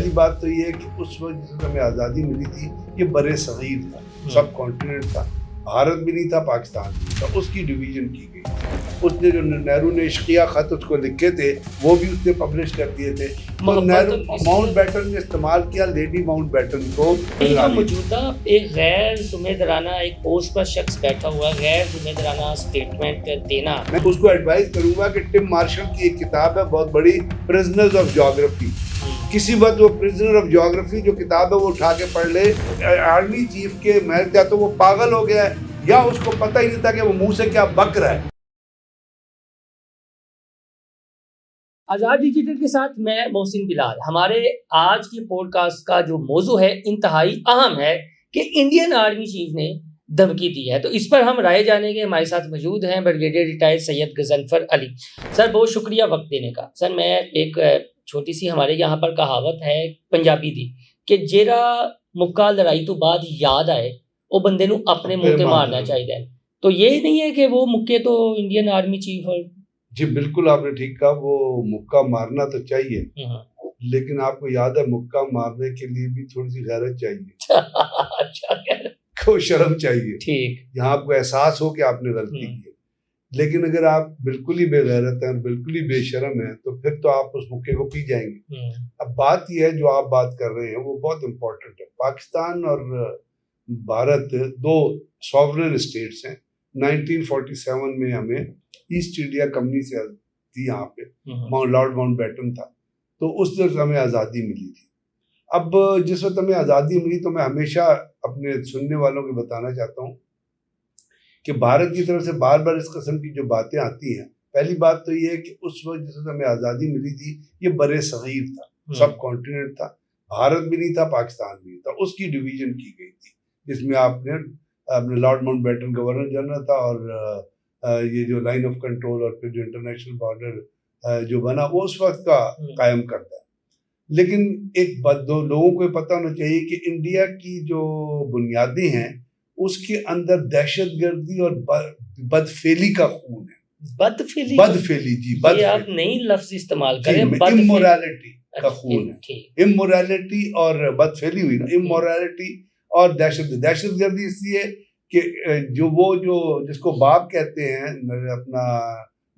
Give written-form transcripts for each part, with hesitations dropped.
पहली बात तो ये है कि उस वक्त जिस हमें आज़ादी मिली थी ये बड़े सगीर था, सब कॉन्टिनेंट था, भारत भी नहीं था, पाकिस्तान भी नहीं था, उसकी डिवीजन की गई। उसने जो नेहरू ने इश्किया ख़त उसको लिखे थे वो भी उसने पब्लिश कर दिए थे। तो नेहरू माउंटबेटन ने इस्तेमाल किया लेडी माउंटबेटन को। मौजूदा एक गैर जिम्मेदाराना एक पोस्ट पर शख्स बैठा हुआ गैर जिम्मेदाराना स्टेटमेंट देना, मैं उसको एडवाइस करूंगा कि टिम मार्शल की एक किताब है बहुत बड़ी, प्रिजनर्स ऑफ ज्योग्राफी। किसी वक्त वो प्रिजनर ऑफ ज्योग्राफी जो किताब है वो उठा के पढ़ ले। आर्मी चीफ के महल या तो वो पागल हो गया है या उसको पता ही नहीं था कि वो मुंह से क्या बक रहा है। आज़ाद डिजिटल के साथ मैं मोहसिन बिलाल। हमारे आज के पॉडकास्ट का जो मौजू है इंतहाई अहम है कि इंडियन आर्मी चीफ ने धमकी दी है, तो इस पर हम राय जानेंगे। हमारे साथ मौजूद हैं brigadier retired Syed Ghazanfar Ali. Sir बहुत शुक्रिया वक्त देने का। सर मैं एक छोटी सी हमारे यहाँ पर कहावत है पंजाबी दी कि जेरा मुक्का लड़ाई तो बाद याद आए वो बंदे नू अपने मुंह ते मारना चाहिए। तो ये नहीं है कि वो मुक्के तो इंडियन आर्मी चीफ और जी बिल्कुल आपने ठीक कहा, वो मुक्का मारना तो चाहिए, लेकिन आपको याद है मुक्का मारने के लिए भी थोड़ी सी गैरत चाहिए। अच्छा को शर्म चाहिए, ठीक, यहाँ आपको एहसास हो कि आपने गलती की है। लेकिन अगर आप बिल्कुल ही बेगैरत हैं, बिल्कुल ही बेशर्म हैं, तो फिर तो आप उस मुक्के को पी जाएंगे। अब बात यह है जो आप बात कर रहे हैं वो बहुत इम्पोर्टेंट है। पाकिस्तान और भारत दो सॉवरेन स्टेट्स हैं। 1947 में हमें ईस्ट इंडिया कंपनी से थी, यहाँ पे लॉर्ड माउंटबेटन था, तो उस वक्त हमें आज़ादी मिली थी। अब जिस वक्त हमें आज़ादी मिली तो मैं हमेशा अपने सुनने वालों को बताना चाहता हूँ कि भारत की तरफ से बार बार इस किस्म की जो बातें आती हैं, पहली बात तो ये है कि उस वक्त जिस वक्त हमें आज़ादी मिली थी ये बड़े सगीर था, सब कॉन्टिनेंट था, भारत भी नहीं था, पाकिस्तान भी नहीं था, उसकी डिवीजन की गई थी, जिसमें आपने लॉर्ड माउंटबेटन गवर्नर जनरल था और ये जो लाइन ऑफ कंट्रोल और फिर जो इंटरनेशनल बॉर्डर जो बना वो उस वक्त का कायम करता है। लेकिन एक बात दो लोगों को पता होना चाहिए कि इंडिया की जो बुनियादें हैं उसके अंदर दहशतगर्दी और बदफेली का खून है। बदफेली जी, बदफेली आप नई लफ्ज इस्तेमाल करें, इमोरलिटी का खून है। इमोरलिटी और बदफेली हुई ना, इमोरलिटी और दहशतगर्दी इसलिए कि जो जिसको बाप कहते हैं अपना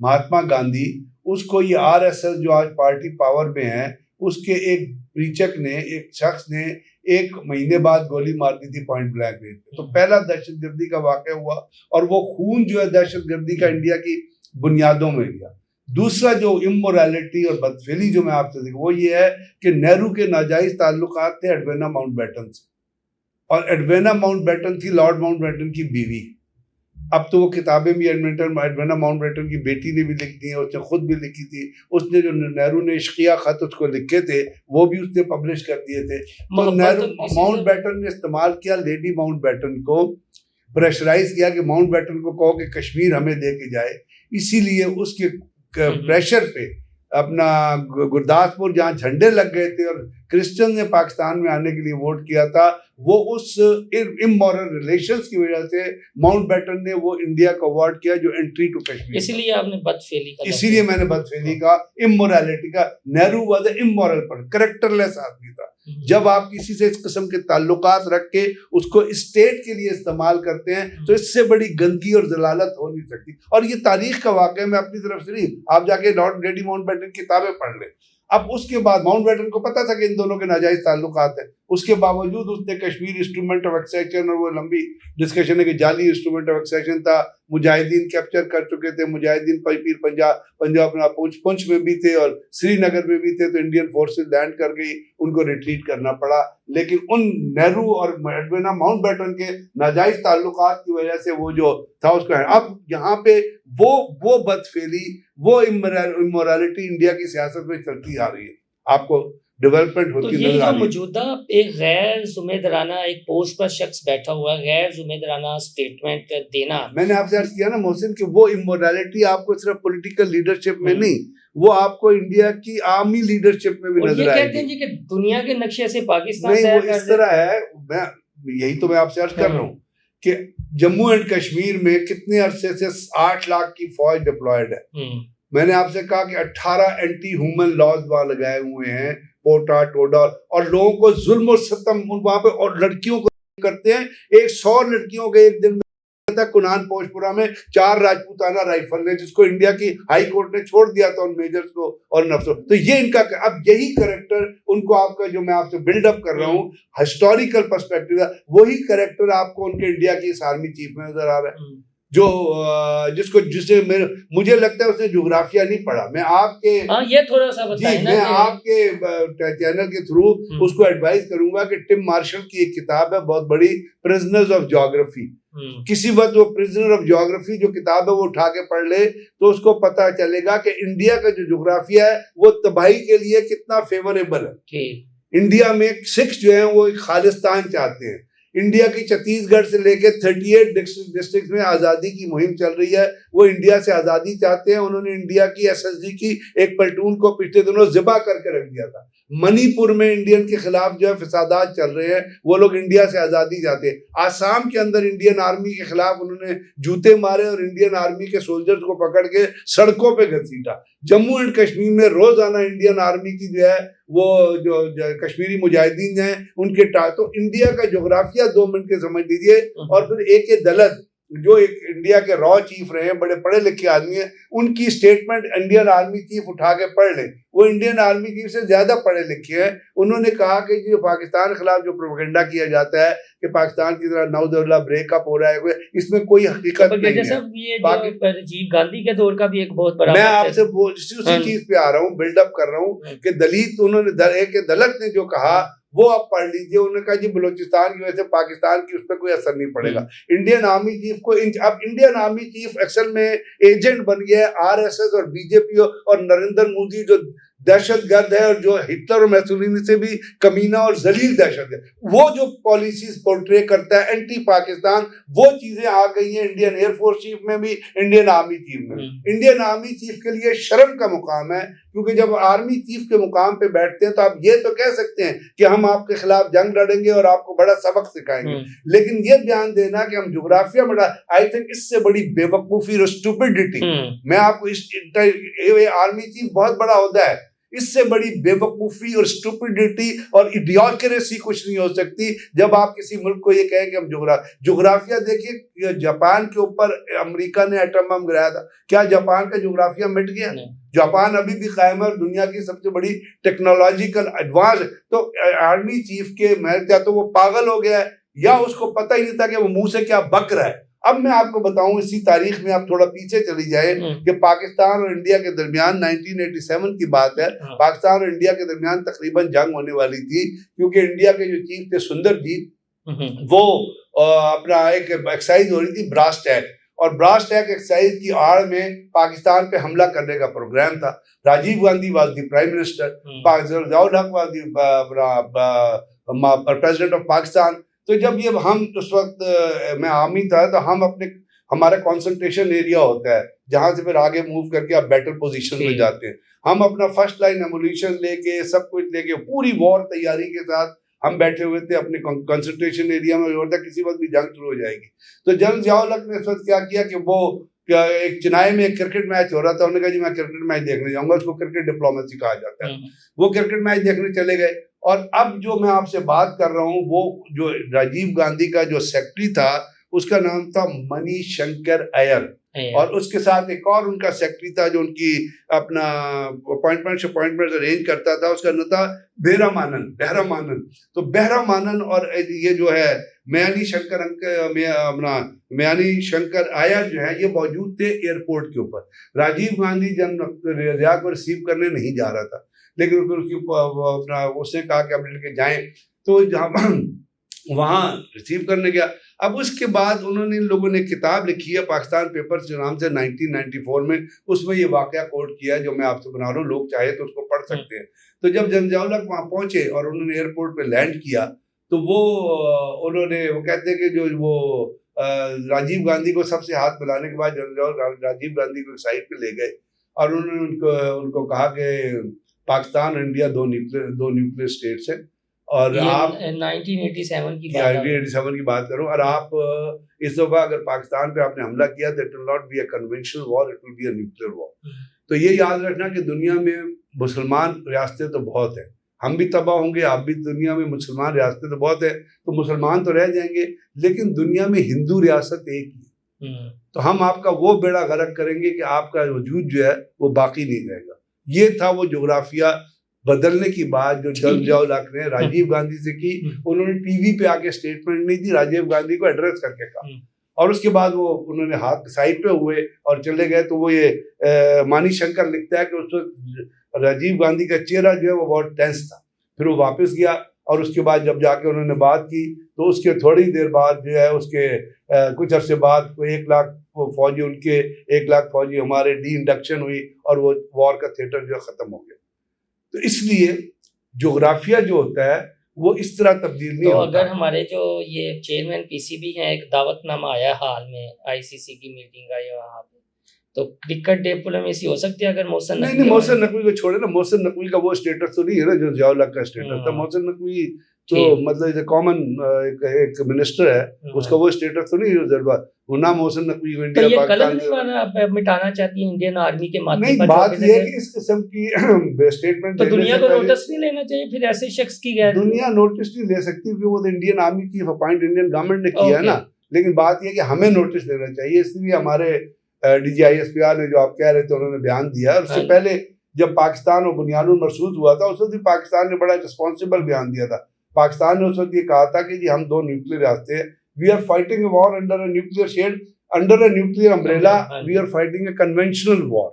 महात्मा गांधी, उसको ये आरएसएस जो आज पार्टी पावर में है उसके एक प्रीचक ने, एक शख्स ने 1 महीने बाद गोली मार दी थी पॉइंट ब्लैंक रेंज पे। तो पहला दहशतगर्दी का वाक़या हुआ और वो खून जो है दहशतगर्दी का इंडिया की बुनियादों में गया। दूसरा जो इमोरलिटी और बदफेली जो मैं आपसे देखूँ वो ये है कि नेहरू के नाजायज ताल्लुकात थे एडवेना माउंटबेटन से, और एडवेना माउंटबेटन थी लॉर्ड माउंटबेटन की बीवी। अब तो वो किताबें भी एडवेना माउंटबेटन की बेटी ने भी लिख दी है, उसने खुद भी लिखी थी। उसने जो नेहरू ने इश्किया खत उसको लिखे थे वो भी उसने पब्लिश कर दिए थे। तो नेहरू माउंटबेटन ने इस्तेमाल किया लेडी माउंटबेटन को, प्रेशराइज किया कि माउंटबेटन को कहो कि कश्मीर हमें दे के जाए। इसीलिए उसके प्रेशर पे अपना गुरदासपुर जहाँ झंडे लग गए थे और क्रिश्चियन ने पाकिस्तान में आने के लिए वोट किया था, वो उस इमोरल रिलेशंस की वजह से माउंटबेटन ने वो इंडिया को अवार्ड किया जो एंट्री टू कश्मीर। इसलिए आपने बदफेली का, इसीलिए मैंने बदफेली का, इमोरलिटी का। नेहरू वाज ए इमोरल पर कैरेक्टरलेस आदमी था। जब आप किसी से इस किस्म के ताल्लुकात रख के उसको स्टेट के लिए इस्तेमाल करते हैं तो इससे बड़ी गंदगी और जलालत हो नहीं सकती। और ये तारीख का वाक़या मैं अपनी तरफ से नहीं, आप जाके लॉर्ड लेडी माउंटबेटन की किताबें पढ़ लें। अब उसके बाद माउंटबेटन को पता था कि इन दोनों के नाजायज ताल्लुकात हैं, उसके बावजूद उसने कश्मीर इंस्ट्रूमेंट ऑफ एक्सट्रैक्शन, और वो लंबी डिस्कशन है कि जाली इंस्ट्रूमेंट ऑफ एक्सट्रैक्शन था, मुजाहिदीन कैप्चर कर चुके थे, मुजाहिदीन पीर पंजाब अपना पुंछ में भी थे और श्रीनगर में भी थे, तो इंडियन फोर्सेस लैंड कर गई, उनको रिट्रीट करना पड़ा। लेकिन उन नेहरू और एडवेना माउंटबेटन के नाजायज ताल्लुकात की वजह से वो जो था उसको, अब यहाँ पे वो बदफेली, वो इमोरलिटी इंडिया की सियासत में चलती आ रही है, आपको डेवलपमेंट होती नजर आ रही है। तो ये जो मौजूदा एक गैर जिम्मेदाराना एक पोस्ट पर शख्स बैठा हुआ है, गैर जिम्मेदाराना स्टेटमेंट देना, मैंने आपसे अर्ज किया ना मोहसिन कि वो इमोरलिटी आपको सिर्फ पॉलिटिकल लीडरशिप में नहीं, वो आपको इंडिया की आर्मी लीडरशिप में भी नजर आएगी। कहते हैं जी कि दुनिया के नक्शे से पाकिस्तान नहीं, वो इस तरह है, मैं यही तो मैं आपसे अर्ज कर रहा हूँ कि जम्मू एंड कश्मीर में कितने अरसे से 8 लाख की फौज डिप्लॉयड है। मैंने आपसे कहा कि 18 एंटी ह्यूमन लॉज वहां लगाए हुए हैं, पोटा टोडा, और लोगों को जुल्म और सितम वहां पे, और लड़कियों को करते हैं। 100 लड़कियों के एक दिन में था कुनान पोशपुरा में 4 राजपूताना राइफल ने, जिसको इंडिया की हाई कोर्ट ने छोड़ दिया था उन मेजर्स को और नफ्सों। तो ये इनका, अब यही करेक्टर उनको, आपका जो मैं आपसे बिल्डअप कर रहा हूँ हिस्टोरिकल पर्सपेक्टिव, वही करेक्टर आपको उनके इंडिया की इस आर्मी चीफ में नजर आ रहा है, जो जिसे मुझे लगता है उसने ज्योग्राफिया नहीं पढ़ा। मैं आपके ये थोड़ा सा बताएं जी, ना, मैं आपके चैनल के थ्रू उसको एडवाइस करूंगा कि टिम मार्शल की एक किताब है बहुत बड़ी, प्रिजनर्स ऑफ ज्योग्राफी। किसी वक्त वो प्रिजनर ऑफ ज्योग्राफी जो किताब है वो उठा के पढ़ ले तो उसको पता चलेगा कि इंडिया का जो ज्योग्राफिया है वो तबाही के लिए कितना फेवरेबल है। इंडिया में सिख्स जो है वो एक खालिस्तान चाहते हैं। इंडिया की छत्तीसगढ़ से लेकर 38 डिस्ट्रिक्ट में आज़ादी की मुहिम चल रही है, वो इंडिया से आज़ादी चाहते हैं। उन्होंने इंडिया की एसएसजी की एक प्लेटून को पिछले दिनों ज़िबा करके रख दिया था। मणिपुर में इंडियन के खिलाफ जो है फसादात चल रहे हैं, वो लोग इंडिया से आज़ादी चाहते हैं। आसाम के अंदर इंडियन आर्मी के खिलाफ उन्होंने जूते मारे और इंडियन आर्मी के सोल्जर्स को पकड़ के सड़कों पे घसीटा। जम्मू एंड कश्मीर में रोजाना इंडियन आर्मी की जो है वो जो कश्मीरी मुजाहिदीन हैं उनके तो इंडिया का ज्योग्राफिया 2 मिनट के समझ लीजिए। और फिर AK दलत जो एक इंडिया के रॉ चीफ रहे हैं, बड़े पढ़े लिखे आदमी हैं, उनकी स्टेटमेंट इंडियन आर्मी चीफ उठा के पढ़ लें। वो इंडियन आर्मी चीफ से ज्यादा पढ़े लिखे हैं। उन्होंने कहा कि जो पाकिस्तान के खिलाफ जो प्रोपेगेंडा किया जाता है कि पाकिस्तान की तरह नौदुल्ला ब्रेकअप हो रहा है, इसमें कोई हकीकत नहीं है। ये राजीव गांधी के दौर का भी एक बहुत बड़ा, मैं आपसे उसी चीज पे आ रहा हूँ, बिल्डअप कर रहा हूँ कि दलित, उन्होंने AK दलत ने जो कहा वो आप पढ़ लीजिए। उन्होंने कहा जी बलूचिस्तान की वजह से पाकिस्तान की उस पर कोई असर नहीं पड़ेगा। इंडियन आर्मी चीफ को अब इंडियन आर्मी चीफ अक्सर में एजेंट बन गया है RSS और BJP और नरेंद्र मोदी जो दहशतगर्द है, और जो हिटलर और मैसोलिनी से भी कमीना और जलील दहशत है, वो जो पॉलिसीज पोर्ट्रे करता है एंटी पाकिस्तान, वो चीजें आ गई हैं इंडियन एयरफोर्स चीफ में भी, इंडियन आर्मी चीफ में। इंडियन आर्मी चीफ के लिए शर्म का मुकाम है, क्योंकि जब आर्मी चीफ के मुकाम पे बैठते हैं तो आप ये तो कह सकते हैं कि हम आपके खिलाफ जंग लड़ेंगे और आपको बड़ा सबक सिखाएंगे, लेकिन ये ध्यान देना कि हम ज्योग्राफिया में, आई थिंक इससे बड़ी बेवकूफी और स्टूपिडिटी, मैं आपको इस आर्मी चीफ बहुत बड़ा होता है, इससे बड़ी बेवकूफी और स्टूपिडिटी और इडियोक्रेसी कुछ नहीं हो सकती जब आप किसी मुल्क को ये कहें कि हम ज्योग्राफिया देखिए, जापान के ऊपर अमेरिका ने एटम बम गिराया था, क्या जापान का ज्योग्राफिया मिट गया? जापान अभी भी कायम है और दुनिया की सबसे बड़ी टेक्नोलॉजिकल एडवांस। तो आर्मी चीफ के मैं क्या तो वो पागल हो गया है या उसको पता ही नहीं था कि वो मुंह से क्या बक रहा है। अब मैं आपको बताऊं, इसी तारीख में आप थोड़ा पीछे चली जाए कि पाकिस्तान और इंडिया के दरमियान 1987 की बात है, पाकिस्तान और इंडिया के दरमियान तकरीबन जंग होने वाली थी, क्योंकि इंडिया के जो चीफ थे सुंदर जी, वो अपना एक एक्सरसाइज हो रही थी ब्रास टैग, और ब्रास टैग एक्सरसाइज की आड़ में पाकिस्तान पे हमला करने का प्रोग्राम था। Rajiv Gandhi was the prime minister, Ziaul Haq was the president of Pakistan. तो जब ये हम उस वक्त मैं आर्मी था तो हम हमारा कंसंट्रेशन एरिया होता है जहां से फिर आगे मूव करके आप बेटर पोजीशन में जाते हैं। हम अपना फर्स्ट लाइन एमुनिशन लेके सब कुछ लेके पूरी वॉर तैयारी के साथ हम बैठे हुए थे अपने कंसंट्रेशन एरिया में, और किसी वक्त भी जंग शुरू हो जाएगी। तो जनरल ज़ियाउल हक ने इस वक्त क्या किया कि वो एक चेन्नई में एक क्रिकेट मैच हो रहा था, उन्होंने कहा जी मैं क्रिकेट मैच देखने जाऊंगा, उसको क्रिकेट डिप्लोमेसी कहा जाता है। वो क्रिकेट मैच देखने चले गए, और अब जो मैं आपसे बात कर रहा हूँ वो जो राजीव गांधी का जो सेक्रेटरी था उसका नाम था मणिशंकर अय्यर, और उसके साथ एक और उनका सेक्रेटरी था जो उनकी अपना अपॉइंटमेंट अरेंज करता था, उसका नाम था बेहरा मानन। तो बेहरा मानन और ये जो है म्यानी शंकर अय्यर जो है ये मौजूद थे एयरपोर्ट के ऊपर। राजीव गांधी जनरल को रिसीव करने नहीं जा रहा था, लेकिन फिर उसने कहा कि आप लेके जाएं, तो जहाँ वहाँ रिसीव करने गया। अब उसके बाद उन्होंने इन लोगों ने किताब लिखी है पाकिस्तान पेपर्स के नाम से 1994 में, उसमें ये वाकया कोट किया है जो मैं आपसे बना रहा हूँ, लोग चाहे तो उसको पढ़ सकते हैं। तो जब ज़ियाउल हक वहाँ पहुंचे और उन्होंने एयरपोर्ट पे लैंड किया तो वो कहते हैं कि जो वो राजीव गांधी को सबसे हाथ मिलाने के बाद राजीव गांधी को साइड पे ले गए और उन्होंने उनको कहा कि पाकिस्तान और इंडिया दो न्यूक्लियर स्टेट्स हैं, और आप 1987 की बात करूं, और आप इस दफा अगर पाकिस्तान पे आपने हमला किया तो it will not be a conventional war, it will be a nuclear war. तो ये याद रखना कि दुनिया में मुसलमान रियासतें तो बहुत हैं, हम भी तबाह होंगे, आप भी। दुनिया में मुसलमान रियासतें तो बहुत है, तो मुसलमान तो रह जाएंगे, लेकिन दुनिया में हिंदू रियासत एक ही है। तो हम आपका वो बेड़ा गर्क करेंगे कि आपका वजूद जो है वो बाकी नहीं रहेगा। ये था वो जोग्राफिया बदलने की बात जो जियाउल हक ने राजीव गांधी से की। उन्होंने टीवी पे आके स्टेटमेंट नहीं दी, राजीव गांधी को एड्रेस करके कहा, और उसके बाद वो उन्होंने हाथ साइड पे हुए और चले गए। तो वो ये मानी शंकर लिखता है कि उस वक्त राजीव गांधी का चेहरा जो है वो बहुत टेंस था। फिर वो वापस गया, और उसके बाद जब जाके उन्होंने बात की तो उसके थोड़ी देर बाद जो है उसके कुछ अरसे बाद कोई 1 लाख फौजी, उनके 1 लाख फौजी हमारे डी इंडक्शन हुई, और वो वॉर का थिएटर जो है खत्म हो गया। तो इसलिए जोग्राफिया जो होता है वो इस तरह तब्दील नहीं होता। अगर हमारे जो ये चेयरमैन पीसीबी हैं, एक दावतनामा आया हाल में आईसीसी की मीटिंग आई वहाँ पे, तो क्रिकेट डिप्लोमेसी हो सकती है अगर मोहसिन नकवी? नहीं, मोहसिन नकवी को छोड़े ना, मोहसिन नकवी का वो स्टेटस तो नहीं है ना जो जियाउल हक का स्टेटस था। मोहसिन नकवी तो मतलब कॉमन एक मिनिस्टर है, उसका वो स्टेटस तो नहीं है ना। मोहसिन नकवी को इंडिया पाकिस्तान मिटाना चाहती है इंडियन आर्मी के माथे नहीं, बात ये है कि इस किस्म की स्टेटमेंट तो दुनिया को नोटिस नहीं लेना चाहिए फिर ऐसे शख्स की? दुनिया नोटिस नहीं ले सकती क्योंकि वो तो Indian army chief appoint Indian government ने किया है ना। लेकिन बात यह कि हमें नोटिस लेना चाहिए, इसलिए हमारे DGISPR ने जो आप कह रहे थे उन्होंने बयान दिया। और उससे पहले जब पाकिस्तान और बुनियादुल मरसूद हुआ था उस वक्त भी पाकिस्तान ने बड़ा रिस्पॉन्सिबल बयान दिया था। पाकिस्तान ने उस वक्त ये कहा था कि जी हम 2 न्यूक्लियर रास्ते हैं, we are fighting a war under a nuclear shade, under a nuclear umbrella, we are fighting a conventional war.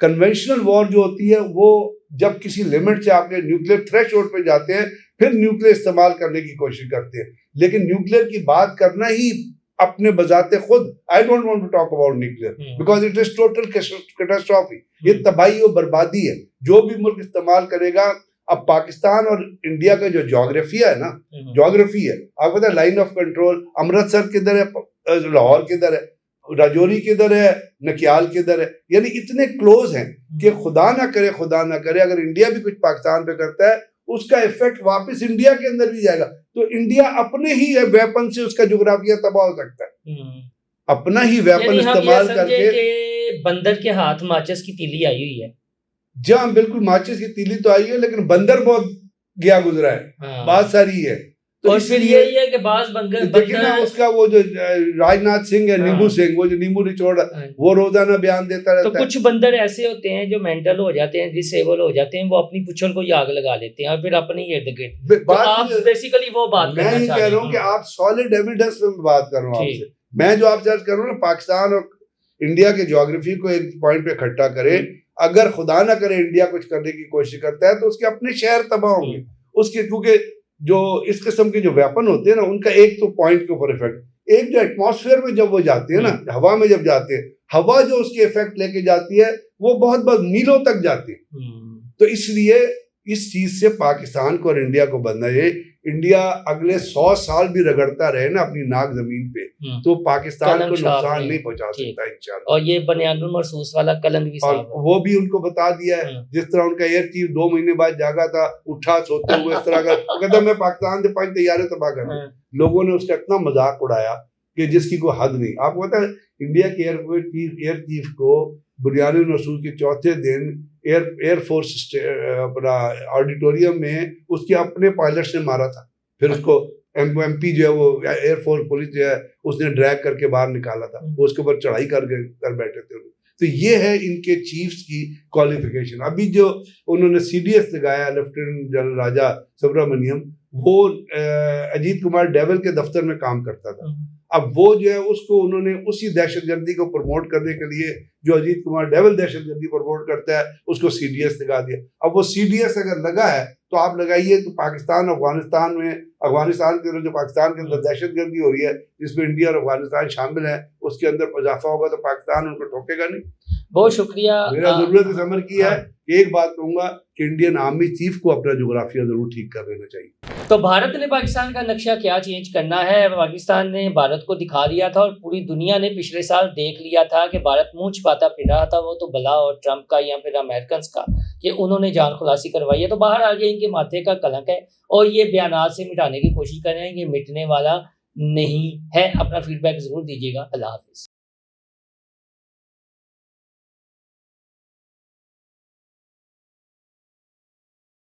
Conventional war जो होती है वो जब किसी लिमिट से आपके न्यूक्लियर थ्रेशोल्ड पे जाते हैं फिर न्यूक्लियर इस्तेमाल करने की कोशिश करते हैं। लेकिन न्यूक्लियर की बात करना ही अपने बजाते खुद, I don't want to talk about nuclear because it is total catastrophe. ये तबाही और बर्बादी है जो भी मुल्क इस्तेमाल करेगा। अब पाकिस्तान और इंडिया का जो ज्योग्राफिया है ना, ज्योग्राफी है, आपको पता है लाइन ऑफ कंट्रोल अमृतसर किधर है, लाहौर किधर है, राजौरी किधर है, नकियाल किधर है, यानी इतने क्लोज हैं कि खुदा ना करे अगर इंडिया भी कुछ पाकिस्तान पे करता है उसका इफेक्ट वापस इंडिया के अंदर भी जाएगा। तो इंडिया अपने ही वेपन से उसका जोग्राफिया तबाह हो सकता है, अपना ही वेपन इस्तेमाल करके। बंदर के हाथ माचिस की तीली आई हुई है। जहाँ बिल्कुल माचिस की तीली तो आई है, लेकिन बंदर बहुत गया गुजरा है, बात सारी है। तो और फिर यही है कि बाज देखिए ना उसका वो जो राजनाथ सिंह है, नींबू सिंह, वो जो नींबू निचोड़ वो रोजाना बयान देता रहता है। तो कुछ बंदर ऐसे होते हैं जो मेंटल हो जाते हैं, डिसेबल हो जाते हैं, वो अपनी पुच्छल को आग लगा लेते हैं और फिर अपने इर्द गिर्द। तो आप बेसिकली वो बात मैं ही कह रहा हूँ कि आप सॉलिड एविडेंस में बात कर रहा हूँ आपसे। मैं जो आपसे अर्ज कर रहा हूँ ना, पाकिस्तान और इंडिया के ज्योग्राफी को एक पॉइंट पे इकट्ठा करे। अगर खुदा ना करे इंडिया कुछ करने की कोशिश करता है तो उसके अपने शहर तबाह होंगे उसके, क्योंकि जो इस किस्म के जो वेपन होते हैं ना उनका एक तो पॉइंट के ऊपर इफेक्ट, एक जो एटमॉस्फेयर में जब वो जाते हैं ना, हवा में जब जाते हैं, हवा जो उसके इफेक्ट लेके जाती है वो बहुत बहुत मीलों तक जाती है। तो इसलिए इस चीज से पाकिस्तान को और इंडिया को बचना है। इंडिया अगले 100 साल भी रगड़ता रहे ना अपनी नाक जमीन पे तो पाकिस्तान को नुकसान नहीं पहुंचा सकता इंशाल्लाह। और ये बुनियादुल मरसूस वाला कलंक भी और वो भी उनको बता दिया है। जिस तरह उनका एयर चीफ 2 महीने बाद जागा था, उठा सोते हुए इस तरह का कहता मैं पाकिस्तान से 5 तैयारे तबाह कर दी। लोगों ने उसका इतना मजाक उड़ाया कि जिसकी कोई हद नहीं। आपको पता है इंडिया के एयर चीफ को बुनियादुल मरसूस के चौथे दिन एयरफोर्स अपना ऑडिटोरियम में उसके अपने पायलट ने मारा था। फिर उसको MP जो है वो एयरफोर्स पुलिस जो है उसने ड्रैग करके बाहर निकाला था, वो उसके ऊपर चढ़ाई कर बैठे थे। तो ये है इनके चीफ्स की क्वालिफिकेशन। अभी जो उन्होंने CDS लगाया लेफ्टिनेंट जनरल राजा सुब्रमण्यम, वो अजीत कुमार डेवल के दफ्तर में काम करता था। अब वो जो है उसको उन्होंने उसी दहशतगर्दी को प्रमोट करने के लिए जो अजीत कुमार डेवल दहशतगर्दी प्रमोट करता है उसको CDS लगा दिया। अब वो CDS अगर लगा है तो आप लगाइए तो पाकिस्तान अफगानिस्तान में, अफगानिस्तान के अंदर जो पाकिस्तान के अंदर दहशतगर्दी हो रही है जिसमें इंडिया और अफगानिस्तान शामिल है उसके अंदर इजाफा होगा तो पाकिस्तान उनको ठोकेगा नहीं। बहुत शुक्रिया। मेरा जरूरत इस अमर की है कि एक बात कहूंगा कि इंडियन आर्मी चीफ को अपना जोग्राफिया जरूर ठीक कर लेना चाहिए। तो भारत ने पाकिस्तान का नक्शा क्या चेंज करना है? पाकिस्तान ने भारत को दिखा दिया था और पूरी दुनिया ने पिछले साल देख लिया था कि भारत मुंह छिपाता फिर रहा था, वो तो भला और ट्रंप का या फिर अमेरिकन का, कि उन्होंने जान खुलासी करवाई है। तो बाहर आ गया इनके माथे का कलंक है और ये बयानात से मिटाने की कोशिश कर रहे हैं, ये मिटने वाला नहीं है। अपना फीडबैक जरूर दीजिएगा। अल्लाह हाफिज।